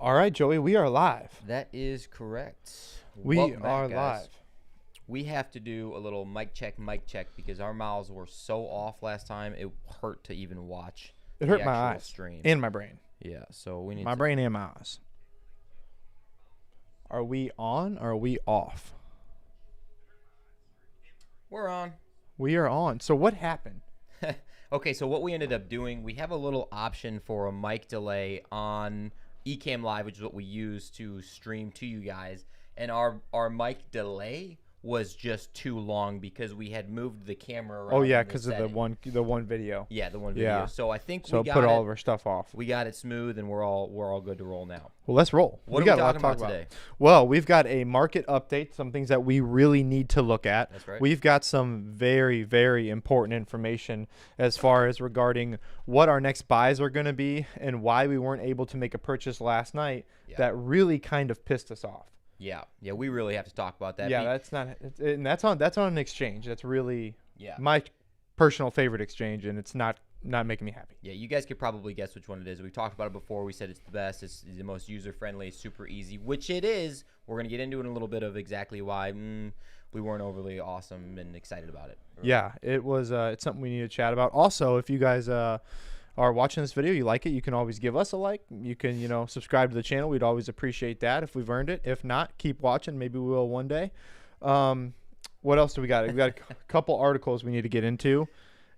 All right, Joey, we are live. That is correct. We Welcome are back, guys. live. We have to do a little mic check, because our mouths were so off last time. It hurt to even watch It the hurt my actual eyes stream. and my brain. Yeah, so we need My to, brain and my eyes. Are we on or are we off? We're on. We are on. So what happened? Okay, so what we ended up doing, we have a little option for a mic delay on Ecamm Live, which is what we use to stream to you guys. And our mic delay was just too long because we had moved the camera around. Oh yeah, because because of the one video. Yeah, the one video. Yeah. So I think So we got put all it. of our stuff off. We got it smooth, and we're all good to roll now. Well, let's roll. What we are got we a lot talking to talk about today? Well, we've got a market update, some things that we really need to look at. That's right. We've got some very, very important information as far as regarding what our next buys are going to be and why we weren't able to make a purchase last night that really kind of pissed us off. Yeah, we really have to talk about that. Yeah, that's on an exchange. That's really Yeah. my personal favorite exchange, and it's not making me happy. Yeah, you guys could probably guess which one it is. We talked about it before. We said it's the best. It's the most user-friendly. It's super easy, which it is. We're going to get into it in a little bit of exactly why we weren't overly awesome and excited about it. Yeah, it was. It's something we need to chat about. Also, if you guys are watching this video, you like it, you can always give us a like. You can, subscribe to the channel. We'd always appreciate that if we've earned it. If not, keep watching. Maybe we will one day. What else do we got? We got a couple articles we need to get into.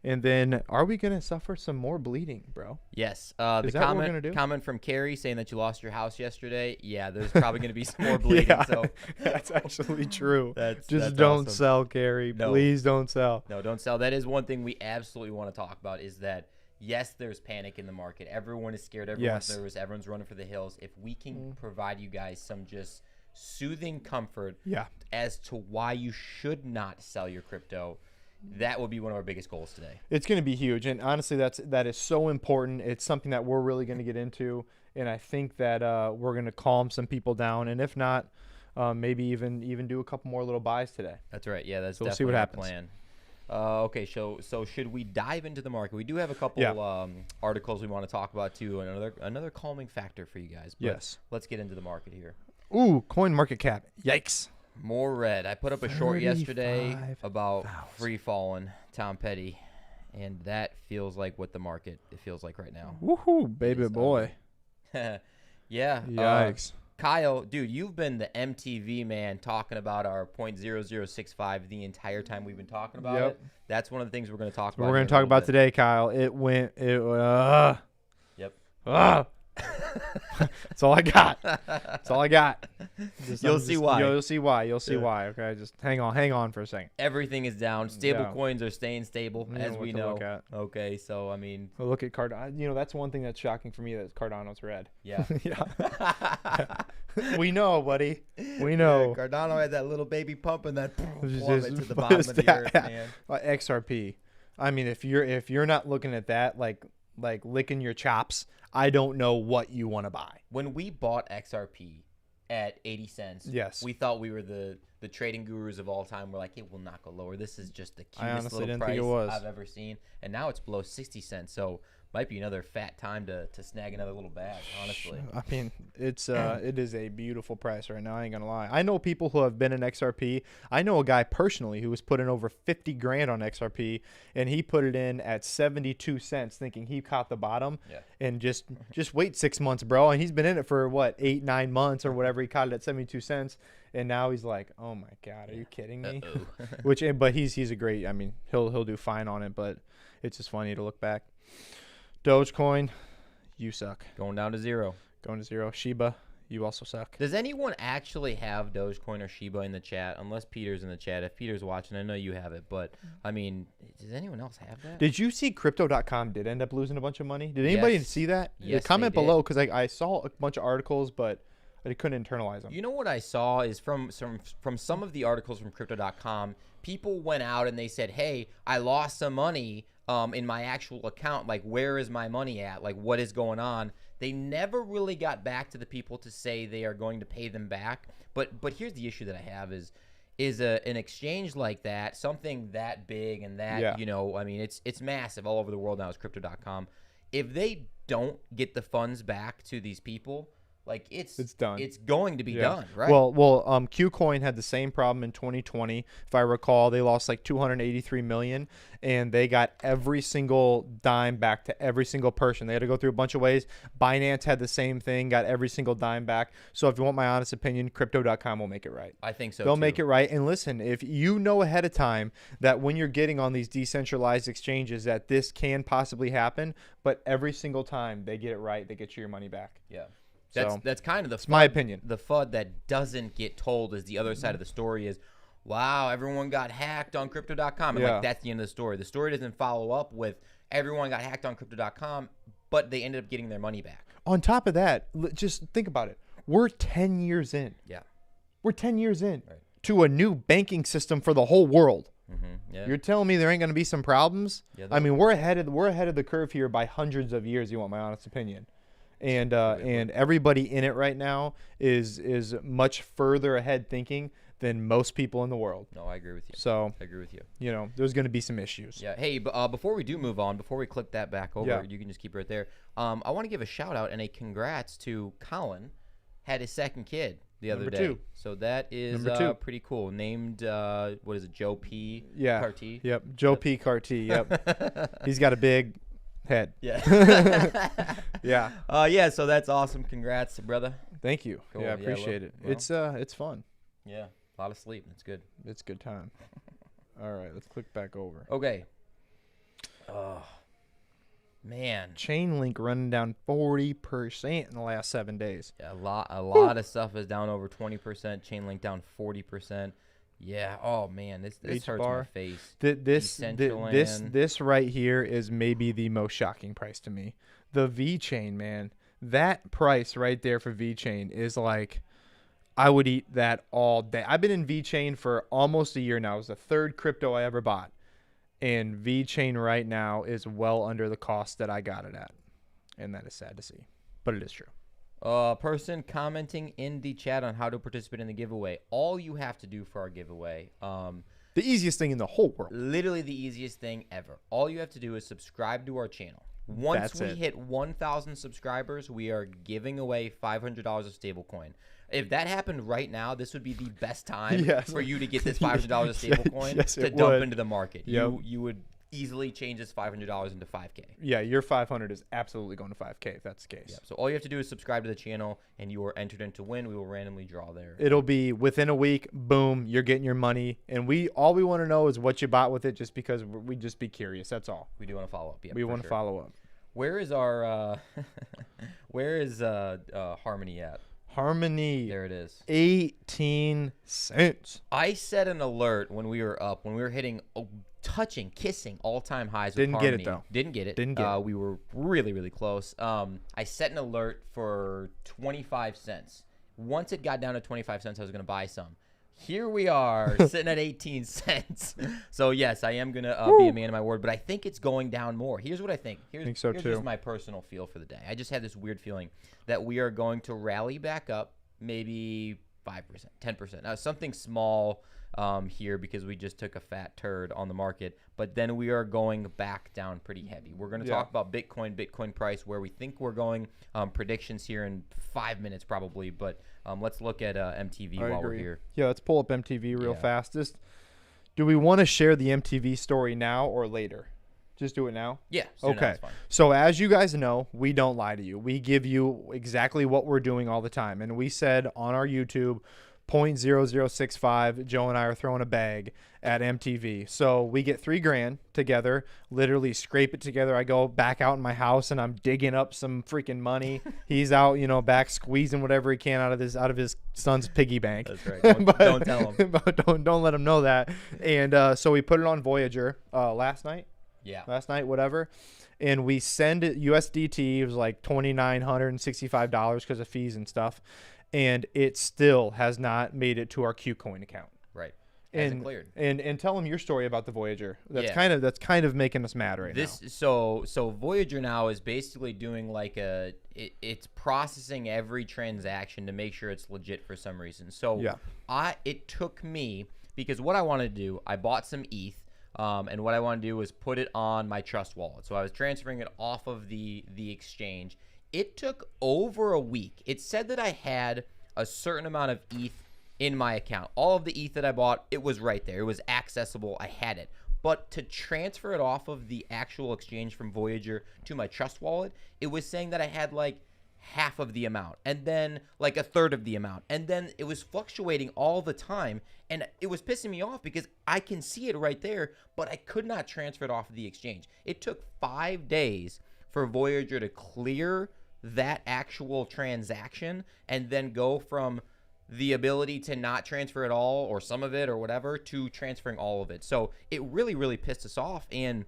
And then, are we going to suffer some more bleeding, bro? Yes. Is that what we're gonna do? Comment from Carrie saying that you lost your house yesterday. Yeah, there's probably going to be some more bleeding. Yeah, so that's actually true. That's don't awesome. sell, Carrie. No. Please don't sell. No, don't sell. That is one thing we absolutely want to talk about is that, yes, there's panic in the market. Everyone is scared. Everyone's nervous. Everyone's running for the hills. If we can provide you guys some just soothing comfort as to why you should not sell your crypto, that would be one of our biggest goals today. It's going to be huge, and honestly, that is so important. It's something that we're really going to get into, and I think that we're going to calm some people down, and if not, maybe even do a couple more little buys today. That's right. Yeah, that's So we'll definitely see what our happens. plan. Okay, so should we dive into the market? We do have a couple articles we want to talk about too, and another calming factor for you guys. But Yes. Let's get into the market here. Ooh, coin market cap. Yikes. More red. I put up a short yesterday 35,000. about free falling Tom Petty, and that feels like what the market feels like right now. Woohoo, baby boy. Yeah. Yikes. Kyle, dude, you've been the MTV man talking about our .0065 the entire time we've been talking about it. That's one of the things we're going to talk about. We're going to talk about today, Kyle. It went. Yep. That's all I got. That's all I got. You'll see why. You'll see why. You'll see why. Okay, just hang on for a second. Everything is down. Stable coins are staying stable, You know as what we to know. look at. Okay, so I mean, Well, look at Cardano. That's one thing that's shocking for me, that Cardano's red. yeah. Yeah. We know, buddy. We know. Cardano had that little baby pump and that It's plummet just- to the bottom of the earth, man. XRP. I mean, if you're not looking at that like licking your chops, I don't know what you want to buy. When we bought XRP at 80 cents, Yes. we thought we were the trading gurus of all time. We're like, it will not go lower. This is just the I cutest honestly little didn't price think it was. I've ever seen. And now it's below 60 cents. So might be another fat time to snag another little bag, honestly. I mean, it is a beautiful price right now. I ain't gonna lie. I know people who have been in XRP. I know a guy personally who was putting over 50 grand on XRP, and he put it in at 72 cents, thinking he caught the bottom. Yeah. And just wait 6 months, bro. And he's been in it for what, 8-9 months or whatever. He caught it at 72 cents, and now he's like, oh my god, are you kidding me? But he's a great. I mean, he'll do fine on it, but it's just funny to look back. Dogecoin, you suck. Going down to zero. Going to zero. Shiba, you also suck. Does anyone actually have Dogecoin or Shiba in the chat? Unless Peter's in the chat. If Peter's watching, I know you have it. But, I mean, does anyone else have that? Did you see Crypto.com did end up losing a bunch of money? Did anybody Yes. see that? Yes, Comment they did. below, because I saw a bunch of articles, but I couldn't internalize them. You know what I saw is from some of the articles from Crypto.com, people went out and they said, hey, I lost some money in my actual account. Like, where is my money at? Like, what is going on? They never really got back to the people to say they are going to pay them back. But here's the issue that I have is an exchange like that, something that big and that, I mean, it's massive all over the world now is Crypto.com. If they don't get the funds back to these people, Like it's done. It's going to be done, right? Well, Qcoin had the same problem in 2020. If I recall, they lost like 283 million, and they got every single dime back to every single person. They had to go through a bunch of ways. Binance had the same thing, got every single dime back. So if you want my honest opinion, crypto.com will make it right. I think so. They'll too. make it right. And listen, if you know ahead of time that when you're getting on these decentralized exchanges that this can possibly happen, but every single time they get it right, they get you your money back. Yeah. So That's kind of the FUD, my opinion. The FUD that doesn't get told is the other side of the story is, wow, everyone got hacked on crypto.com. And like that's the end of the story. The story doesn't follow up with everyone got hacked on crypto.com, but they ended up getting their money back. On top of that, just think about it. We're 10 years in. Yeah. We're 10 years in to a new banking system for the whole world. Yeah. You're telling me there ain't going to be some problems? Yeah, I mean, we're ahead of the curve here by hundreds of years. You want my honest opinion? And everybody in it right now is much further ahead thinking than most people in the world. No, I agree with you. So I agree with you. You know, there's going to be some issues. Yeah. Hey, but before we do move on, before we click that back over, you can just keep it right there. I want to give a shout out and a congrats to Colin. Had his second kid the other day. 2. So that is pretty cool. Named what is it? Joe P. Carty. Yep. Joe P. Carty. Yep. He's got a big head. Yeah. Yeah. So that's awesome. Congrats, brother. Thank you. Cool. Yeah, I appreciate it. It's fun. Yeah. A lot of sleep. It's good. It's a good time. All right, let's click back over. Okay. Oh, man. Chainlink running down 40% in the last 7 days. Yeah, a lot of stuff is down over 20%. Chainlink down 40%. Yeah. Oh man, this hurts my face. This right here is maybe the most shocking price to me. The V chain, man. That price right there for V chain is like, I would eat that all day. I've been in V chain for almost a year now. It was the 3rd crypto I ever bought, and V chain right now is well under the cost that I got it at, and that is sad to see, but it is true. Person commenting in the chat on how to participate in the giveaway. All you have to do for our giveaway, the easiest thing in the whole world. Literally the easiest thing ever. All you have to do is subscribe to our channel. Once we hit 1,000 subscribers, we are giving away $500 of stablecoin. If that happened right now, this would be the best time for you to get this $500 of stablecoin to dump into the market. Yep. You would easily change this $500 into 5K. Yeah, your 500 is absolutely going to 5K if that's the case. Yeah, so all you have to do is subscribe to the channel, and you are entered in to win. We will randomly draw there. It'll be within a week. Boom, you're getting your money, and all we want to know is what you bought with it, just because we just be curious. That's all. We do want to follow up. Yeah, we want to follow up. Where is our where is Harmony at? Harmony. There it is. 18 cents. I set an alert when we were up, when we were hitting, kissing all-time highs with Harmony. Didn't get it, though. Didn't get it. Didn't get it. We were really, really close. I set an alert for 25 cents. Once it got down to 25 cents, I was going to buy some. Here we are sitting at 18 cents. So, yes, I am going to be a man of my word, but I think it's going down more. Here's what I think. I think so, here's too. just my personal feel for the day. I just had this weird feeling that we are going to rally back up maybe 5%, 10%. Now, something small here because we just took a fat turd on the market, but then we are going back down pretty heavy. We're going to talk about Bitcoin price, where we think we're going, predictions here in 5 minutes probably, but let's look at MTV while we're here. Yeah, let's pull up MTV real fast. Do we want to share the MTV story now or later? Just do it now? Yeah. Okay. So as you guys know, we don't lie to you. We give you exactly what we're doing all the time. And we said on our YouTube, 0.0065, Joe and I are throwing a bag at MTV. So we get $3,000 together, literally scrape it together. I go back out in my house and I'm digging up some freaking money. He's out, back squeezing whatever he can out of his son's piggy bank. That's right. Don't tell him. But don't let him know that. And so we put it on Voyager last night. Yeah. Last night, whatever. And we send it USDT. It was like $2,965 because of fees and stuff. And it still has not made it to our Qcoin account. Right. And cleared. And tell them your story about the Voyager. That's kind of making us mad right now. So Voyager now is basically doing like it's processing every transaction to make sure it's legit for some reason. So it took me, because what I wanted to do, I bought some ETH. And what I want to do was put it on my Trust wallet. So I was transferring it off of the exchange It took over a week. It said that I had a certain amount of ETH in my account. All of the ETH that I bought, it was right there. It was accessible. I had it. But to transfer it off of the actual exchange from Voyager to my Trust wallet, it was saying that I had like half of the amount and then like a third of the amount. And then it was fluctuating all the time. And it was pissing me off because I can see it right there, but I could not transfer it off of the exchange. It took 5 days for Voyager to clear that actual transaction and then go from the ability to not transfer it all or some of it or whatever to transferring all of it. So it really, really pissed us off. And,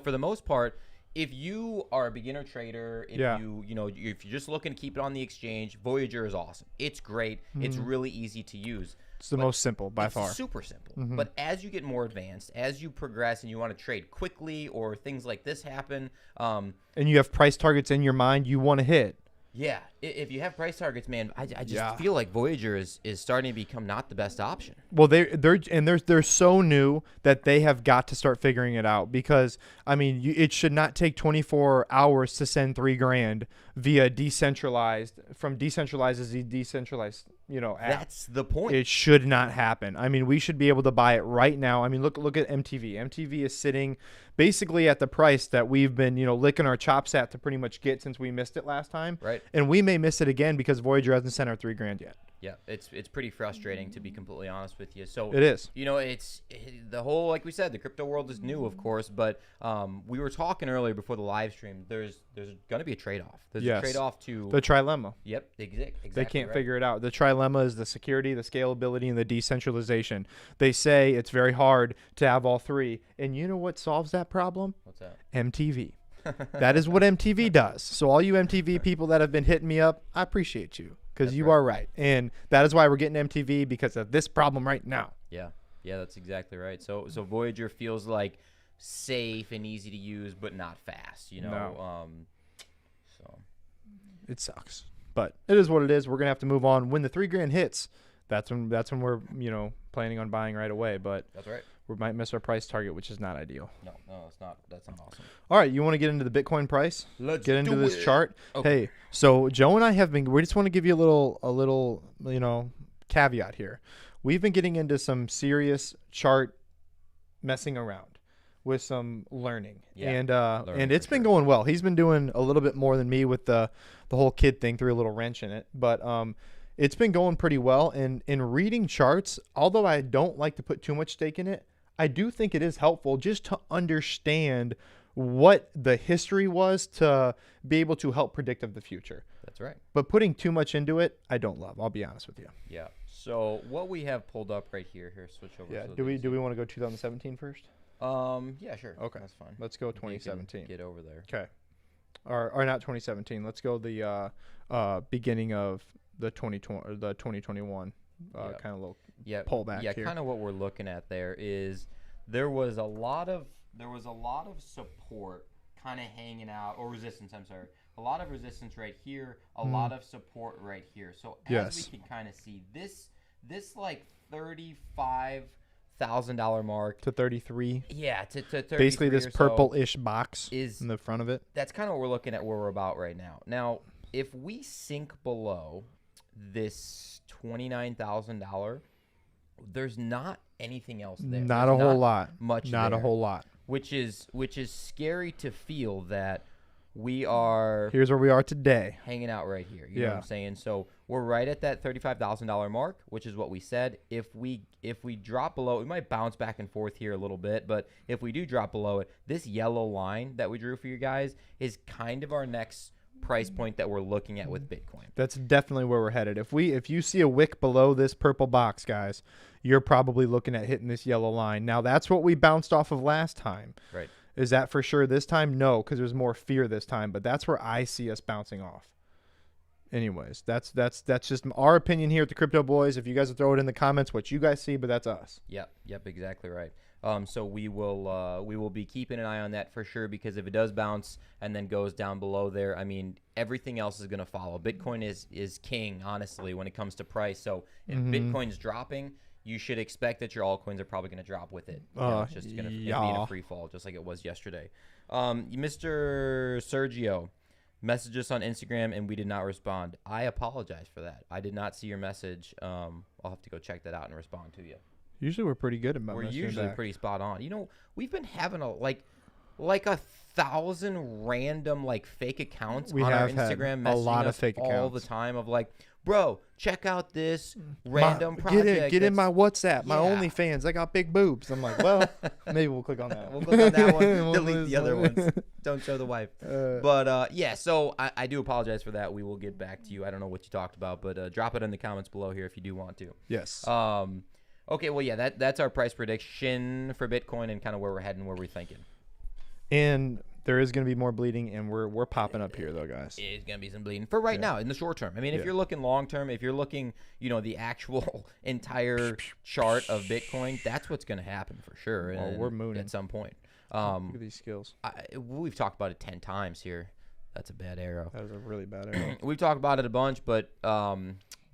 for the most part, if you are a beginner trader, if if you're just looking to keep it on the exchange, Voyager is awesome. It's great. It's really easy to use. It's the most simple by far. Super simple. But as you get more advanced, as you progress and you want to trade quickly or things like this happen, and you have price targets in your mind you want to hit. Yeah, if you have price targets, man, I just feel like Voyager is starting to become not the best option. Well, they're so new that they have got to start figuring it out because it should not take 24 hours to send $3,000 via decentralized as a decentralized app. That's the point. It should not happen. We should be able to buy it right now. Look at MTV. MTV is sitting basically at the price that we've been licking our chops at to pretty much get since we missed it last time. Right. And we may miss it again because Voyager hasn't sent our $3,000 yet. Yeah, it's pretty frustrating, to be completely honest with you. So it is. It's the whole, like we said, the crypto world is new, of course, but we were talking earlier before the live stream. There's going to be a trade-off. There's a trade-off to the trilemma. Yep, exactly. They can't figure it out. The trilemma is the security, the scalability, and the decentralization. They say it's very hard to have all three, and you know what solves that problem? What's that? MTV. That is what MTV does. So all you MTV people that have been hitting me up, I appreciate you because you are right. And that is why we're getting MTV, because of this problem right now. Yeah, that's exactly right. So Voyager feels like safe and easy to use, but not fast, No. So it sucks. But it is what it is. We're going to have to move on. When the $3,000 hits, that's when we're, planning on buying right away. But that's right. We might miss our price target, which is not ideal. No, it's not. That's not awesome. All right, you want to get into the Bitcoin price? Let's get into this chart. Okay. Hey, so Joe and I we just want to give you a little caveat here. We've been getting into some serious chart messing around with some learning. Yeah, and it's been going well. He's been doing a little bit more than me with the whole kid thing, threw a little wrench in it. But it's been going pretty well. And in reading charts, although I don't like to put too much stake in it, I do think it is helpful just to understand what the history was to be able to help predict of the future. That's right. But putting too much into it, I don't love. I'll be honest with you. Yeah. So what we have pulled up right here, switch over. Yeah. So Do we want to go 2017 first? Yeah, sure. Okay. That's fine. Let's go 2017. Get over there. Okay. Or not 2017. Let's go the beginning of the 2021 kind of little pullback here. Kind of what we're looking at there is there was a lot of support kind of hanging out, or resistance, I'm sorry. A lot of resistance right here, a lot of support right here. So as we can kind of see, this like $35,000 mark to 33. Yeah, to 33. Basically this purple-ish box is in the front of it. That's kind of what we're looking at where we're about right now. Now, if we sink below this $29,000, there's not anything else there. Not a whole lot. Much. Not there, a whole lot. Which is scary to feel that we are. Here's where we are today. Hanging out right here. You know what I'm saying? So we're right at that $35,000 mark, which is what we said. If we drop below, we might bounce back and forth here a little bit, but if we do drop below it, this yellow line that we drew for you guys is kind of our next price point that we're looking at with Bitcoin. That's definitely where we're headed. If you see a wick below this purple box, guys, you're probably looking at hitting this yellow line. Now that's what we bounced off of last time. Right. Is that for sure this time? No, because there's more fear this time, but that's where I see us bouncing off. Anyways, that's just our opinion here at the Crypto Boys. If you guys will throw it in the comments what you guys see, but that's us. Yep, exactly right. So we will be keeping an eye on that for sure, because if it does bounce and then goes down below there, I mean, everything else is going to follow. Bitcoin is king, honestly, when it comes to price. So if Bitcoin's dropping, you should expect that your altcoins are probably going to drop with it. It's just going to be in a free fall, just like it was yesterday. Mr. Sergio, message us on Instagram and we did not respond. I apologize for that. I did not see your message. I'll have to go check that out and respond to you. Usually we're pretty good about. We're messaging usually back. pretty spot on. You know, we've been having like 1,000 random like fake accounts We on our have had Instagram a messaging lot of us fake all the accounts. time of like, bro, check out this random project. Get in my WhatsApp, my Yeah. OnlyFans. I got big boobs. I'm like, well, maybe we'll click on that. We'll click on that one. We'll Delete lose the other one. ones. Don't show the wife. But yeah, so I do apologize for that. We will get back to you. I don't know what you talked about, but drop it in the comments below here if you do want to. Yes. Okay, well, yeah, that's our price prediction for Bitcoin and kind of where we're heading, where we're thinking. And there is going to be more bleeding, and we're popping up here, though, guys. It's going to be some bleeding for right now in the short term. I mean, if Yeah. you're looking long term, if you're looking, the actual entire chart of Bitcoin, that's what's going to happen for sure. Oh, and we're mooning. at some point. Look at these skills. We've talked about it 10 times here. That's a bad arrow. That was a really bad arrow. We've talked about it a bunch, but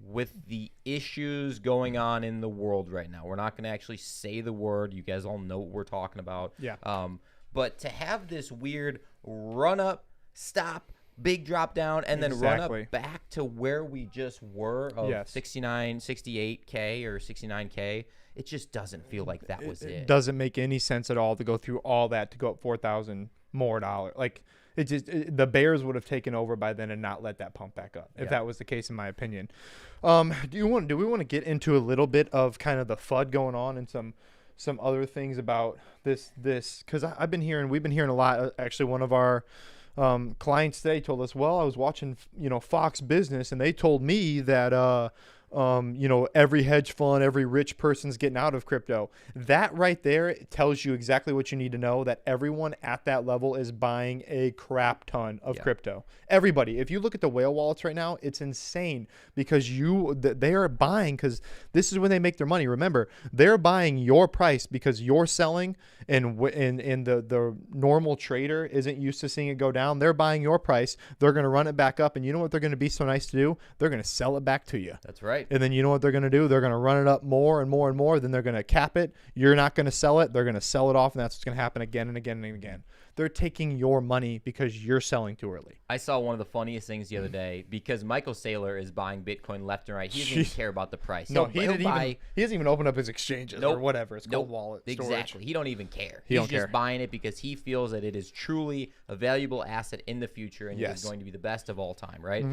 with the issues going on in the world right now, we're not going to actually say the word. You guys all know what we're talking about. Yeah. But to have this weird run up, stop, big drop down, and then Exactly. run up back to where we just were of Yes. 68K or 69K, it just doesn't feel like that was It it. doesn't make any sense at all to go through all that to go up $4,000 more. Like the Bears would have taken over by then and not let that pump back up if that was the case, in my opinion. Do we want to get into a little bit of kind of the FUD going on and some other things about this because we've been hearing a lot. Actually, one of our clients today told us, well, I was watching Fox Business and they told me that every hedge fund, every rich person's getting out of crypto. That right there tells you exactly what you need to know, that everyone at that level is buying a crap ton of crypto. Everybody. If you look at the whale wallets right now, it's insane because they are buying, because this is when they make their money. Remember, they're buying your price because you're selling, and the normal trader isn't used to seeing it go down. They're buying your price. They're going to run it back up, and you know what they're going to be so nice to do? They're going to sell it back to you. That's right. And then you know what they're going to do? They're going to run it up more and more and more. Then they're going to cap it. You're not going to sell it. They're going to sell it off, and that's what's going to happen again and again and again. They're taking your money because you're selling too early. I saw one of the funniest things the other day because Michael Saylor is buying Bitcoin left and right. He doesn't even care about the price. No, He'll he buy, doesn't even open up his exchanges or whatever. It's called wallet storage. Exactly. He don't even care. He He's don't just care. buying it because he feels that it is truly a valuable asset in the future and it is going to be the best of all time, right?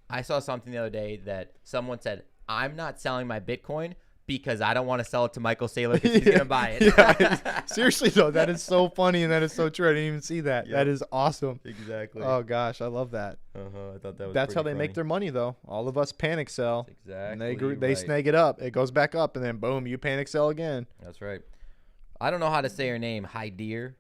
I saw something the other day that someone said, I'm not selling my Bitcoin because I don't want to sell it to Michael Saylor because he's going to buy it. Seriously, though, that is so funny and that is so true. I didn't even see that. That is awesome. Exactly. Oh, gosh. I love that. I thought that was That's how pretty they make funny. their money, though. All of us panic sell. Exactly. And they snag it up. It goes back up, and then boom, you panic sell again. That's right. I don't know how to say her name. Hydeer.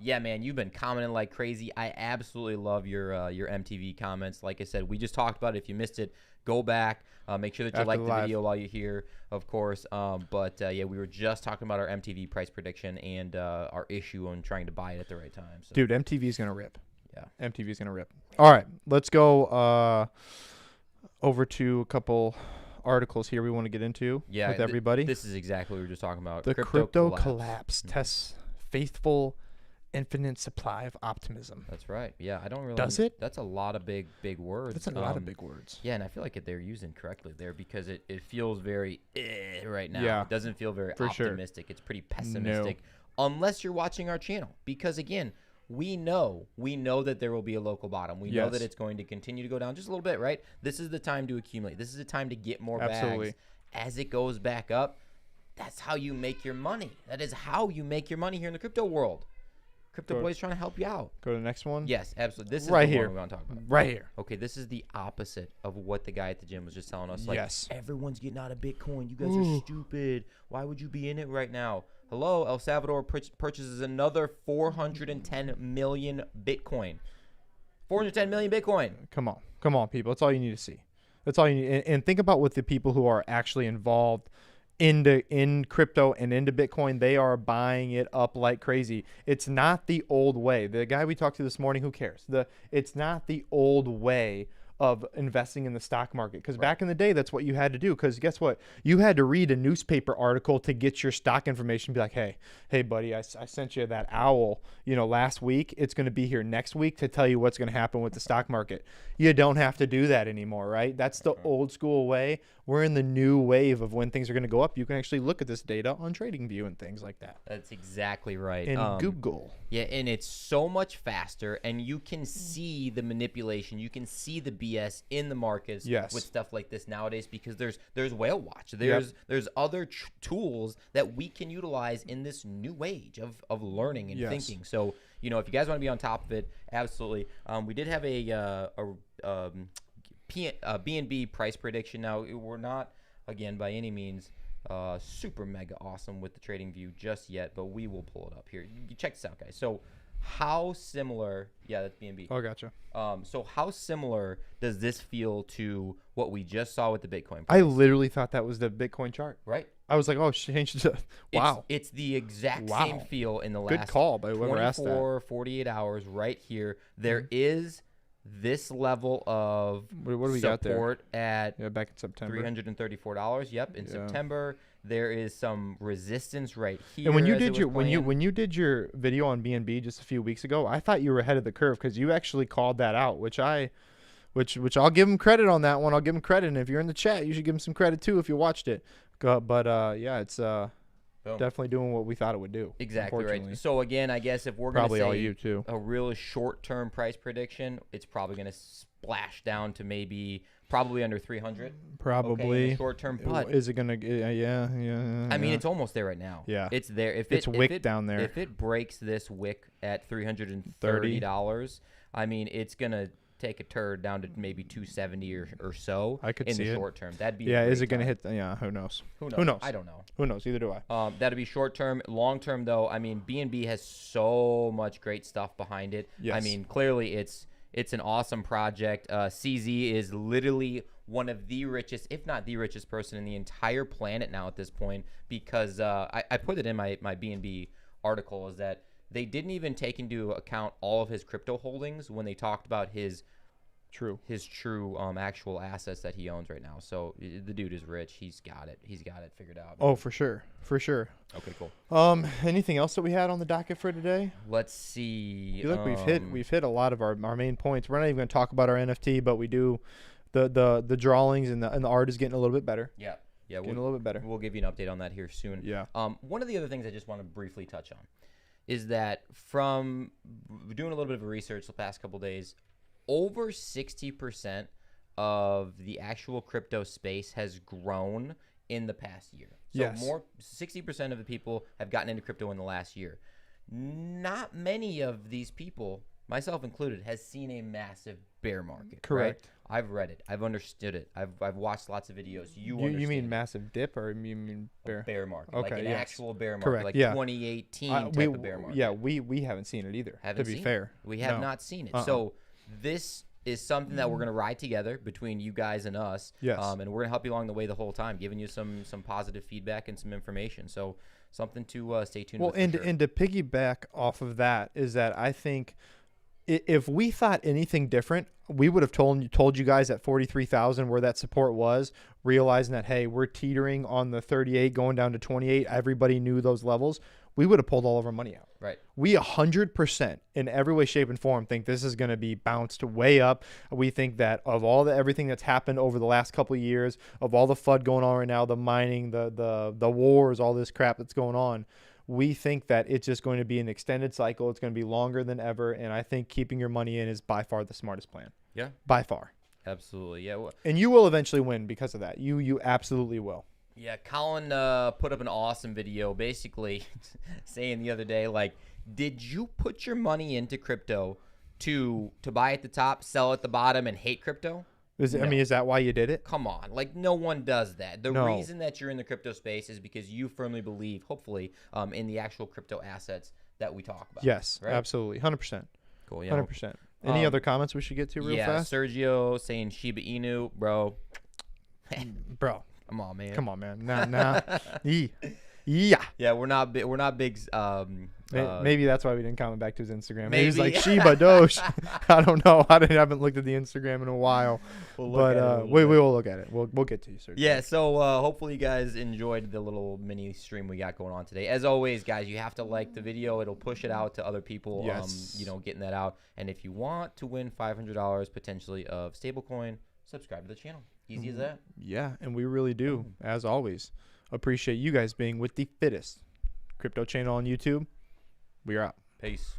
Yeah, man, you've been commenting like crazy. I absolutely love your MTV comments. Like I said, we just talked about it. If you missed it, go back. Make sure that you After like the the live. video while you're here, of course. But yeah, we were just talking about our MTV price prediction and our issue on trying to buy it at the right time. So, Dude, MTV's going to rip. yeah. MTV's going to rip. All right, let's go over to a couple articles here we want to get into with everybody. This is exactly what we were just talking about. The crypto collapse tests faithful infinite supply of optimism. That's right. Yeah, I don't really. Does it? That's a lot of big words. That's a lot of big words. Yeah, and I feel like they're using correctly there because it feels very right now. Yeah, It doesn't feel very for sure. optimistic. It's pretty pessimistic unless you're watching our channel because, again, we know that there will be a local bottom. We know that it's going to continue to go down just a little bit, right? This is the time to accumulate. This is the time to get more bags. As it goes back up, that's how you make your money. That is how you make your money here in the crypto world. Crypto Boy's trying to help you out. Go to the next one. Yes, absolutely. This is right the here. one we want to talk about. Right here. Okay, this is the opposite of what the guy at the gym was just telling us. Like, Yes. everyone's getting out of Bitcoin. You guys are stupid. Why would you be in it right now? Hello, El Salvador purchases another 410 million Bitcoin. 410 million Bitcoin. Come on, people. That's all you need to see. That's all you need. And think about what the people who are actually involved in crypto and into Bitcoin, they are buying it up like crazy. It's not the old way. The guy we talked to this morning, who cares? It's not the old way of investing in the stock market. Because back in the day, that's what you had to do. Because guess what? You had to read a newspaper article to get your stock information. Be like, hey, buddy, I sent you that owl, last week. It's going to be here next week to tell you what's going to happen with the stock market. You don't have to do that anymore, right? That's the old school way. We're in the new wave of when things are going to go up. You can actually look at this data on TradingView and things like that. That's exactly right. And Google. Yeah, and it's so much faster, and you can see the manipulation. You can see the BS in the markets with stuff like this nowadays, because there's whale watch. There's other tools that we can utilize in this new age of learning and thinking. So, if you guys want to be on top of it, absolutely. We did have a BNB price prediction. Now, we're not, again, by any means super mega awesome with the TradingView just yet, but we will pull it up here. You check this out, guys. So how similar, that's BNB. Oh, gotcha. So how similar does this feel to what we just saw with the Bitcoin price? I literally thought that was the Bitcoin chart. Right. I was like, oh, changed it. Wow. It's the exact same feel in the last good call by whoever asked that. 48 hours right here. There is this level of what do we got there? Support at back in September. $334. Yep, in September. There is some resistance right here. And when you did your video on BNB just a few weeks ago, I thought you were ahead of the curve because you actually called that out, which I'll give him credit on that one. I'll give him credit, and if you're in the chat, you should give him some credit too if you watched it. But it's definitely doing what we thought it would do. Exactly right. So again, I guess if we're going to say a real short-term price prediction, it's probably going to splash down to probably under 300. Probably short-term. But is it going to? Yeah. I mean, it's almost there right now. Yeah, it's there. It's wick down there. If it breaks this wick at $330, I mean, it's going to take a turd down to maybe 270 or so. I could in see the it. short term. That'd be is it going to hit? Who knows? Who knows? I don't know. Who knows? Either do I. That'd be short term. Long term, though, I mean, BNB has so much great stuff behind it. Yes. I mean, clearly it's an awesome project. CZ is literally one of the richest, if not the richest person in the entire planet now at this point, because I put it in my BNB article, is that they didn't even take into account all of his crypto holdings when they talked about his true actual assets that he owns right now. So the dude is rich. He's got it figured out. Oh, for sure. Okay, cool. Anything else that we had on the docket for today? Let's see. Look, we've hit a lot of our main points. We're not even going to talk about our NFT, but we do the drawings and the art is getting a little bit better. Yeah, getting a little bit better. We'll give you an update on that here soon. Yeah. One of the other things I just want to briefly touch on is that from doing a little bit of research the past couple days, over 60% of the actual crypto space has grown in the past year. So 60% of the people have gotten into crypto in the last year. Not many of these people, myself included, has seen a massive bear market. Correct. Right? I've read it. I've understood it. I've watched lots of videos. You mean massive dip, or you mean bear? A bear market. Okay, like an actual bear market. Correct. Like 2018 type of bear market. Yeah, we haven't seen it either. To be fair. We have not seen it. So this is something that we're going to ride together between you guys and us. Yes. And we're going to help you along the way the whole time, giving you some positive feedback and some information. So something to stay tuned with. Well, and to piggyback off of that is that I think if we thought anything different, we would have told you guys at 43,000 where that support was, realizing that, hey, we're teetering on the 38 going down to 28. Everybody knew those levels. We would have pulled all of our money out. Right. We 100% in every way, shape, and form think this is going to be bounced way up. We think that of everything that's happened over the last couple of years, of all the FUD going on right now, the mining, the wars, all this crap that's going on, we think that it's just going to be an extended cycle. It's going to be longer than ever. And I think keeping your money in is by far the smartest plan. Yeah. By far. Absolutely. Yeah. And you will eventually win because of that. You absolutely will. Yeah, Colin put up an awesome video basically saying the other day, like, did you put your money into crypto to buy at the top, sell at the bottom, and hate crypto? I mean, is that why you did it? Come on. Like, no one does that. The reason that you're in the crypto space is because you firmly believe, hopefully, in the actual crypto assets that we talk about. Yes, right? Absolutely. 100%. Cool, yeah. 100%. Any other comments we should get to real fast? Yeah, Sergio saying Shiba Inu, bro. Bro. Come on, man. Nah. Yeah. Yeah, we're not big. We're not big. Maybe that's why we didn't comment back to his Instagram. Maybe. He's like Shiba Doge. I don't know. I haven't looked at the Instagram in a while, We'll look at it a but little we bit. will look at it. We'll get to you, sir. Yeah, so hopefully you guys enjoyed the little mini stream we got going on today. As always, guys, you have to like the video. It'll push it out to other people, Yes. getting that out. And if you want to win $500 potentially of stablecoin, subscribe to the channel. Easy as that. Yeah, and we really do, as always, appreciate you guys being with the fittest crypto channel on YouTube. We are out. Peace.